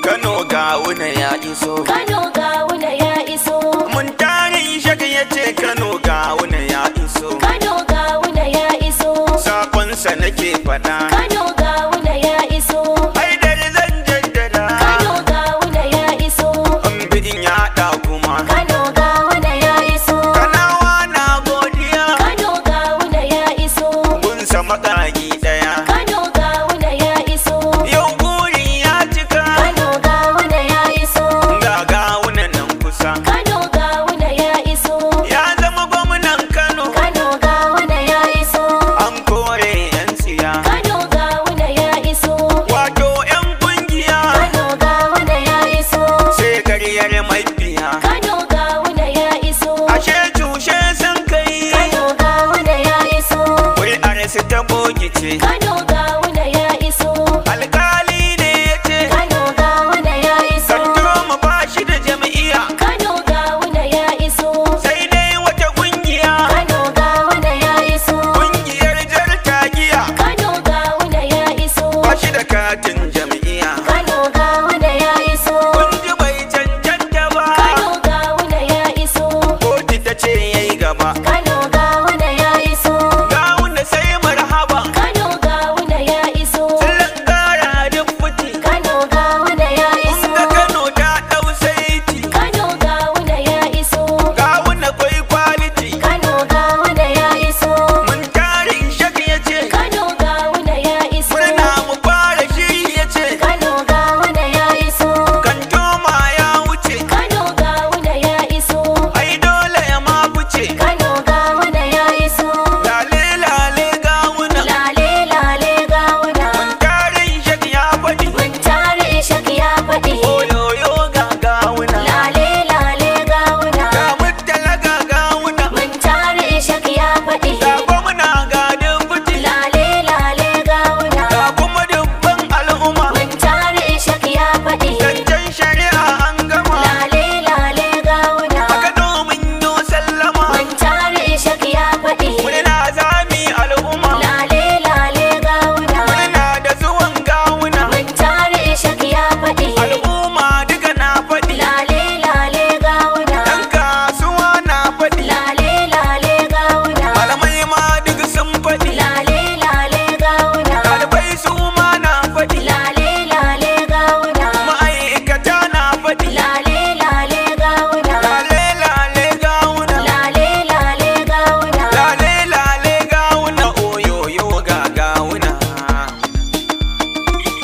Kano gawuna ya iso. Kano gawuna ya iso. Mun tare shaka ya ce Kano gawuna ya iso. Kano gawuna ya iso. Sakonsa nake faɗa. Kano gawuna ya iso. Haidar zan jaddada. Kano gawuna ya iso. An bi in yaɗa kuma. Kano gawuna ya iso. Kanawa na godiya. Kano gawuna ya iso. Gunsa makagi ɗaya. Kano gawuna ya iso. Yau buri ya cika. Kano gawuna ya iso. Ga gawuna nan kusa. Kano gawuna ya iso. Ya zama gwamnan Kano. Kano gawuna ya iso. An kore 'yan tsiya. Kano gawuna ya iso. Wato 'yan kungiya. Kano gawuna ya iso. Sai karyar mafiya. Kano gawuna ya iso. Ashe cushe sun kai. Kano gawuna ya iso. Kuri'ar su ta bogice. Kano gawuna ya iso. Alkali ne ya ce. Kano gawuna ya iso. Sarto mu ba shi da jam'iyya. Kano gawuna ya iso. Sai dai wata kungiya. Kano gawuna ya iso. Kungiyar jar tagiya. Kano gawuna ya iso. Ba shi da katin jam'iyya. Kano gawuna ya iso. Kun ji bai cancanta ba. Kano gawuna ya iso. Kotu ta ce yayi gaba. Kano gawuna ya iso. Gawuna sai marhaba. Kano gawuna ya iso. Sallan gara duk fiti. Kano gawuna ya iso. Kun ga Kano ta ɗau saiti. Kano gawuna ya iso. Gawuna kwai kwaliti. Kano gawuna ya iso. Mun tarin shak ya ce. Kano gawuna ya iso. Murna mu fara shiri ya ce. Kano gawuna ya iso. Kantoma ya wuce. Kano gawuna ya iso. Ai dole ya ma fice. Kano gawuna ya iso. Lale lale gawuna. Lale lale gawuna. Mun tarin shak ya faɗi. Mun tare ishak ya faɗi. Oyoyo ga gawuna. Lale lale gawuna. Ga mutala ga gawuna. Mun tare ishak ya faɗi. Ga gwamna ga dubuti. Lale lale gawuna. Ga kuma dubban al'umma. Mun tare ishak ya faɗi. Zancen shari'a an gama. Lale lale gawuna. Aka domin yo sallama. Mun tare ishak ya faɗi. Murna zami al'umma. Lale lale gawuna. Murna da zuwan gawuna. Mun tare ishak ya faɗi. Al'umma duka na faɗi. Lale lale gawuna. Ɗan kasuwa na faɗi. Lale lale gawuna. Malamai ma duk sun faɗi. Lale lale gawuna. Ɗalibai su ma na faɗi. Lale lale gawuna. Ma'aikata na faɗi. Lale lale gawuna. Lale lale gawuna. Lale lale gawuna. Lale lale gawuna. Oyoyo ga gawuna.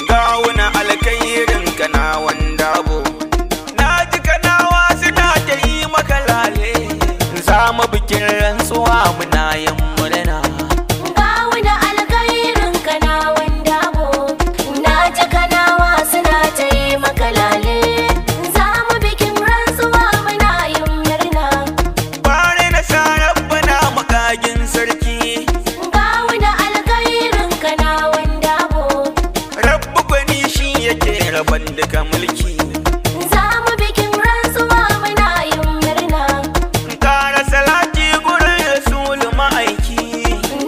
Gawuna alkairin kanawan dabo. Na ji kanawa suna ta yi maka lale. Za mu bikin rantsuwa muna yin murna. Gawuna alkhairin kanawan dabo. Na ji kanawa suna ta yi maka lale. Za mu bikin rantsuwa muna yin murna. Bare na sa rabbana makagin sarki. Gawuna alkhairin kanawan dabo. Rabbu gwani shi yake raban duka mulki. Za mu bikin rantsuwa muna yin murna. Kara salati gurin rasul ma'aiki.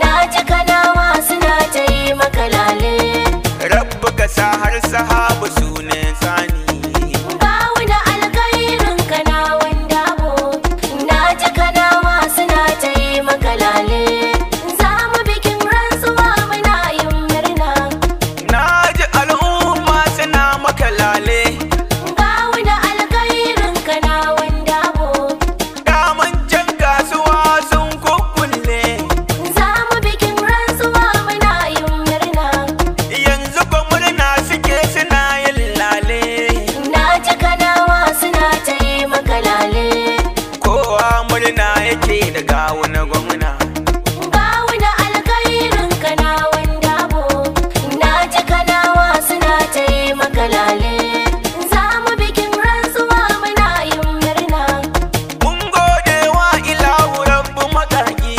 Na ji kanawa suna ta yi maka lale. Rabbu ka sa har sahabu su ne sani. Gawuna alkhairin kanawan dabo. Na ji kanawa suna ta yi maka lale. Za mu bikin rantsuwa muna yin murna. Na ji al'umma suna maka lale. Gawuna alkhairin kanawan dabo. Daman can kasuwa sun kukkulle. Za mu bikin rantsuwa muna yin murna. Yanzu kwa murna suke suna yin lale. Na ji kanawa suna ta yi maka lale. Kowa murna yake da gawuna gwamna. Gawuna alkhairin kanawan dabo. Na ji kanawa suna ta yi maka lale. Za mu bikin rantsuwa muna yin murna. Mun gode wa ilahu rabbu makaki.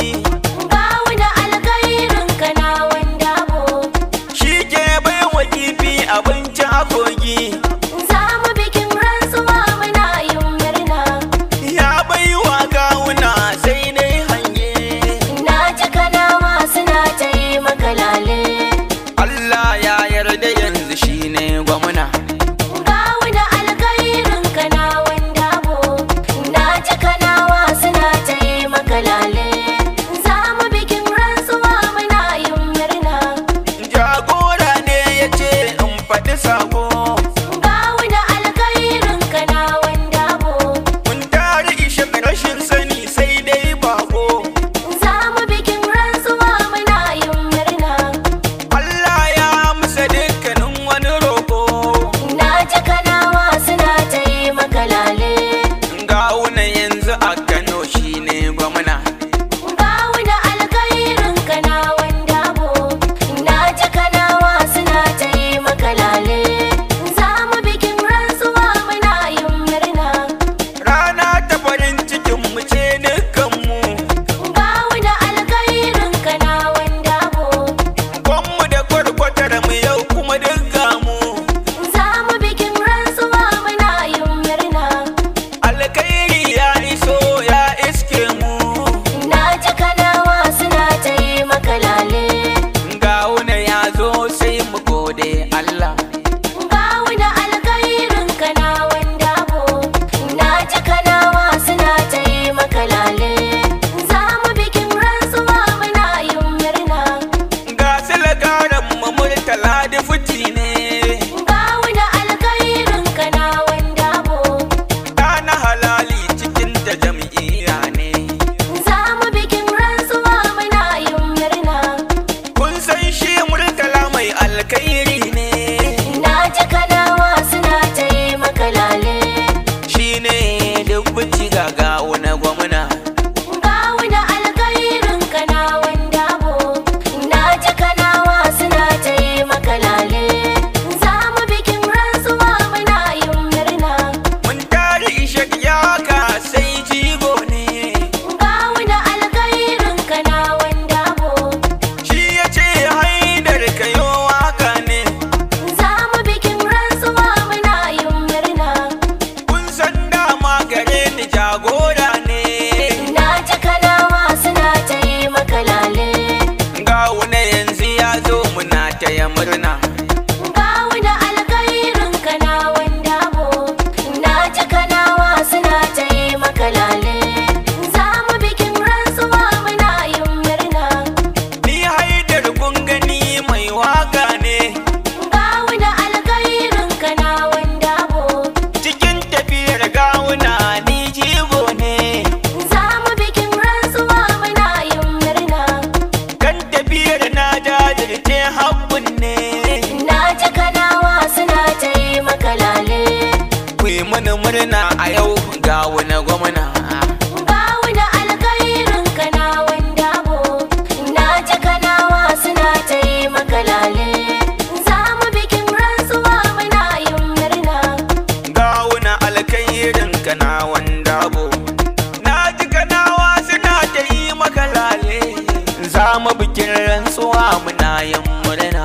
Gawuna alkhairin kanawan dabo. Shi ke bai wa kifi abinci a kogi. Za mu bikin rantsuwa muna yin murna. Ya bai wa gawuna sai dai hange. Na ji kanawa suna ta yi maka lale. Allah ya yarda yanzu shi ne gwamna. Gawuna da fiti ne Gawuna alkhairin kanawan dabo. na halali cikin ta jam'iyya ne Za mu bikin rantsuwa muna yin murna. kun san shi murtala mai alkhairi ne Na ji kanawa suna ta yi maka lale. shi ne dubbuci gagawo na gwamna Gawuna alkhairin kanawan dabo. Na ji kanawa suna ta yi maka lale. Za mu bikin rantsuwa muna yin murna. mun tari ishak ya ka sai jigo ne Gawuna alkhairin kanawan dabo. shi ya ce haidar kayo waka ne Za mu bikin rantsuwa muna yin murna. kun san dama gare ni jagora ne Na ji kanawa suna ta yi maka lale. gawuna yanzu ya zo muna taya murna Gawuna alkhairin kanawan dabo. Na ji kanawa suna ta yi maka lale. Za mu bikin rantsuwa muna yin murna. ni haidar kun gani mai waka ne Gawuna alkhairin kanawan dabo. cikin tafiyar gawuna ni jigo ne Za mu bikin rantsuwa muna yin murna. kan tafiyar na jajirce habbun ne Na ji kanawa suna ta yi maka lale. ku yi mini murna a yau gawuna gwamna Gawuna alkhairin kanawan dabo. Na ji kanawa suna ta yi maka lale. Za mu bikin rantsuwa muna yin murna. gawuna alkairin kana wanda bo na ji kanawa suna ta yi maka lale za mu bikin rantsuwa muna yin murna